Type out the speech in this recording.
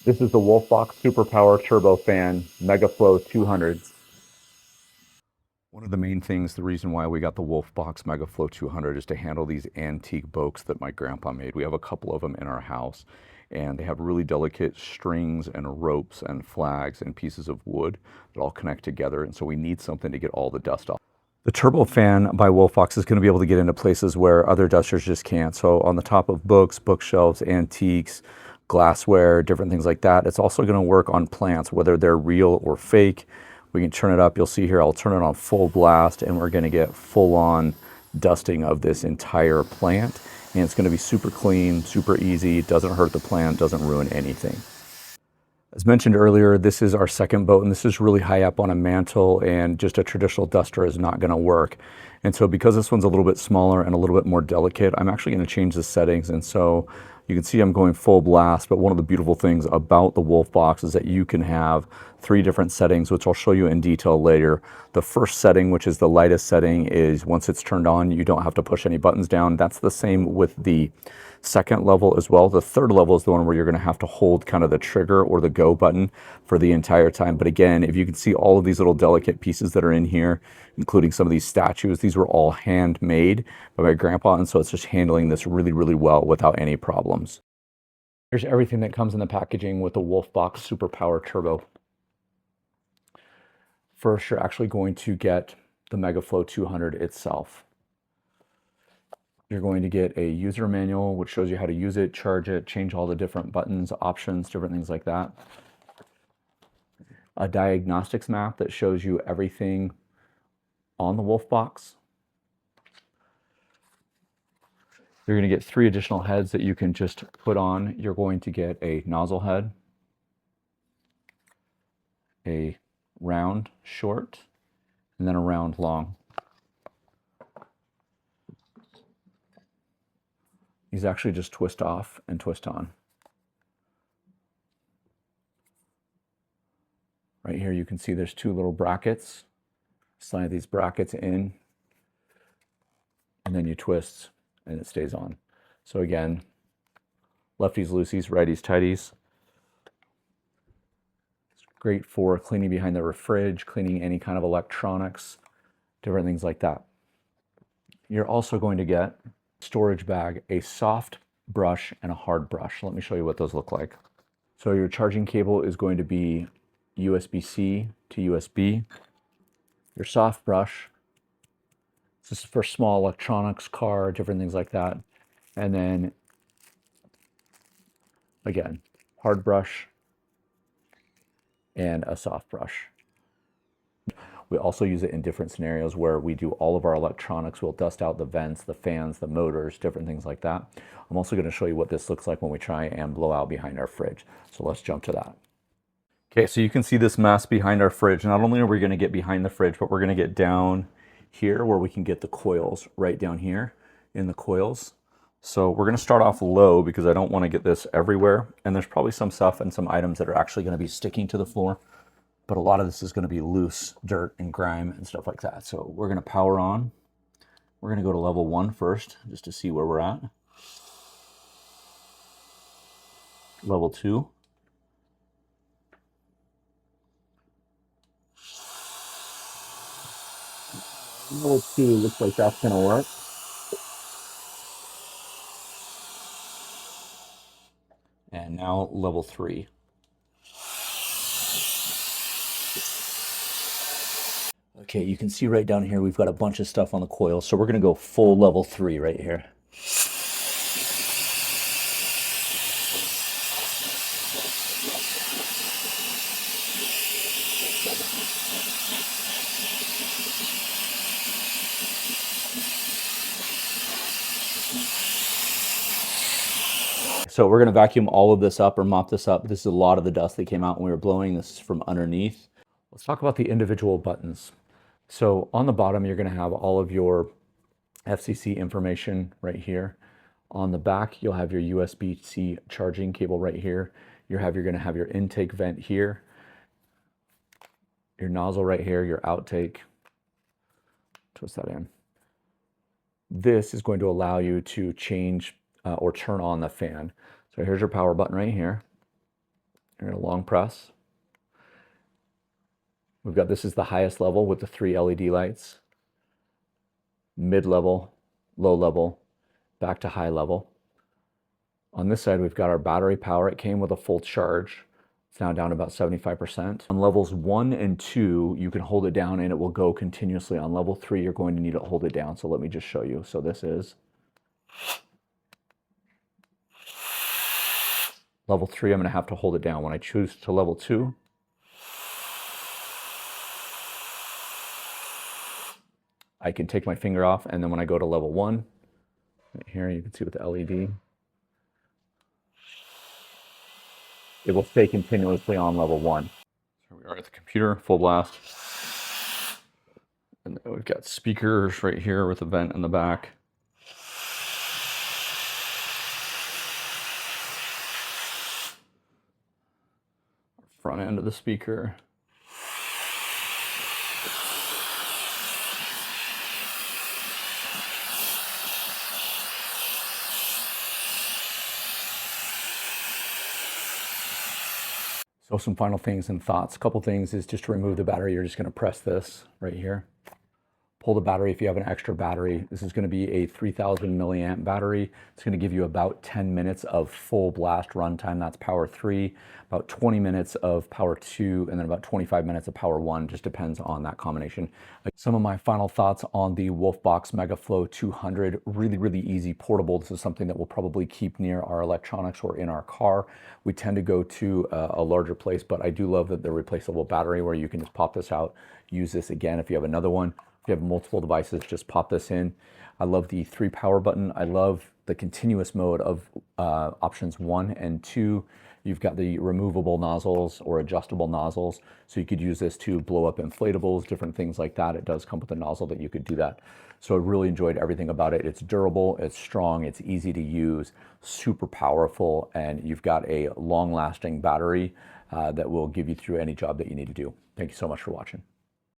This is the Wolfbox Superpower Turbofan MegaFlow 200. One of the main things, the reason why we got the Wolfbox MegaFlow 200 is to handle these antique boats that my grandpa made. We have a couple of them in our house, and they have really delicate strings and ropes and flags and pieces of wood that all connect together, and so we need something to get all the dust off. The Turbofan by Wolfbox is going to be able to get into places where other dusters just can't. So on the top of books, bookshelves, antiques, glassware, different things like that. It's also going to work on plants, whether they're real or fake. We can turn it up. You'll see here, I'll turn it on full blast, and we're going to get full on dusting of this entire plant. And it's going to be super clean, super easy. It doesn't hurt the plant, doesn't ruin anything. As mentioned earlier, this is our second boat, and this is really high up on a mantle, and just a traditional duster is not going to work. And so because this one's a little bit smaller and a little bit more delicate, I'm actually going to change the settings. And so you can see I'm going full blast, but one of the beautiful things about the Wolfbox is that you can have 3 different settings, which I'll show you in detail later. The first setting, which is the lightest setting, is once it's turned on, you don't have to push any buttons down. That's the same with the second level as well. The third level is the one where you're going to have to hold kind of the trigger or the go button for the entire time. But again, if you can see all of these little delicate pieces that are in here, including some of these statues, these were all handmade by my grandpa, and so it's just handling this really, really well without any problems. Here's everything that comes in the packaging with the Wolfbox Superpower Turbo. First, you're actually going to get the MegaFlow 200 itself. You're going to get a user manual, which shows you how to use it, charge it, change all the different buttons, options, different things like that. A diagnostics map that shows you everything on the Wolfbox. You're going to get 3 additional heads that you can just put on. You're going to get a nozzle head, a round short, and then a round long. These actually just twist off and twist on. Right here you can see there's 2 little brackets. Slide these brackets in, and then you twist and it stays on. So again, lefties, loosies, righties, tighties. It's great for cleaning behind the fridge, cleaning any kind of electronics, different things like that. You're also going to get a storage bag, a soft brush, and a hard brush. Let me show you what those look like. So your charging cable is going to be USB-C to USB. Your soft brush, this is for small electronics, car, different things like that. And then, again, hard brush and a soft brush. We also use it in different scenarios where we do all of our electronics. We'll dust out the vents, the fans, the motors, different things like that. I'm also going to show you what this looks like when we try and blow out behind our fridge. So let's jump to that. Okay, so you can see this mess behind our fridge. Not only are we going to get behind the fridge, but we're going to get down here where we can get the coils right down here in the coils. So we're going to start off low because I don't want to get this everywhere. And there's probably some stuff and some items that are actually going to be sticking to the floor. But a lot of this is going to be loose dirt and grime and stuff like that. So we're going to power on. We're going to go to level 1 first just to see where we're at. Level 2. Level 2 looks like that's going to work. And now level 3. Okay, you can see right down here we've got a bunch of stuff on the coil, so we're going to go full level 3 right here. So we're going to vacuum all of this up or mop this up. This is a lot of the dust that came out when we were blowing. This is from underneath. Let's talk about the individual buttons. So on the bottom, you're going to have all of your FCC information right here. On the back, you'll have your USB-C charging cable right here. You're going to have your intake vent here, your nozzle right here, your outtake. Twist that in. This is going to allow you to change or turn on the fan. So here's your power button right here. You're going to long press. We've got, this is the highest level with the 3 LED lights. Mid-level, low level, back to high level. On this side, we've got our battery power. It came with a full charge. It's now down to about 75%. On levels 1 and 2, you can hold it down and it will go continuously. On level 3, you're going to need to hold it down. So let me just show you. So this is level 3. I'm going to have to hold it down. When I choose to level 2, I can take my finger off, and then when I go to level 1, right here, you can see with the LED, it will stay continuously on level 1. Here we are at the computer, full blast. And then we've got speakers right here with a vent in the back. Front end of the speaker. So some final things and thoughts. A couple things is just to remove the battery, you're just going to press this right here. Pull the battery if you have an extra battery. This is going to be a 3000 milliamp battery. It's going to give you about 10 minutes of full blast runtime. That's power 3, about 20 minutes of power 2, and then about 25 minutes of power 1. Just depends on that combination. Some of my final thoughts on the Wolfbox MegaFlow 200. Really, really easy, portable. This is something that we'll probably keep near our electronics or in our car. We tend to go to a larger place, but I do love that the replaceable battery where you can just pop this out, use this again if you have another one. If you have multiple devices, just pop this in. I love the 3 power button. I love the continuous mode of options 1 and 2. You've got the removable nozzles or adjustable nozzles. So you could use this to blow up inflatables, different things like that. It does come with a nozzle that you could do that. So I really enjoyed everything about it. It's durable, it's strong, it's easy to use, super powerful, and you've got a long-lasting battery that will give you through any job that you need to do. Thank you so much for watching.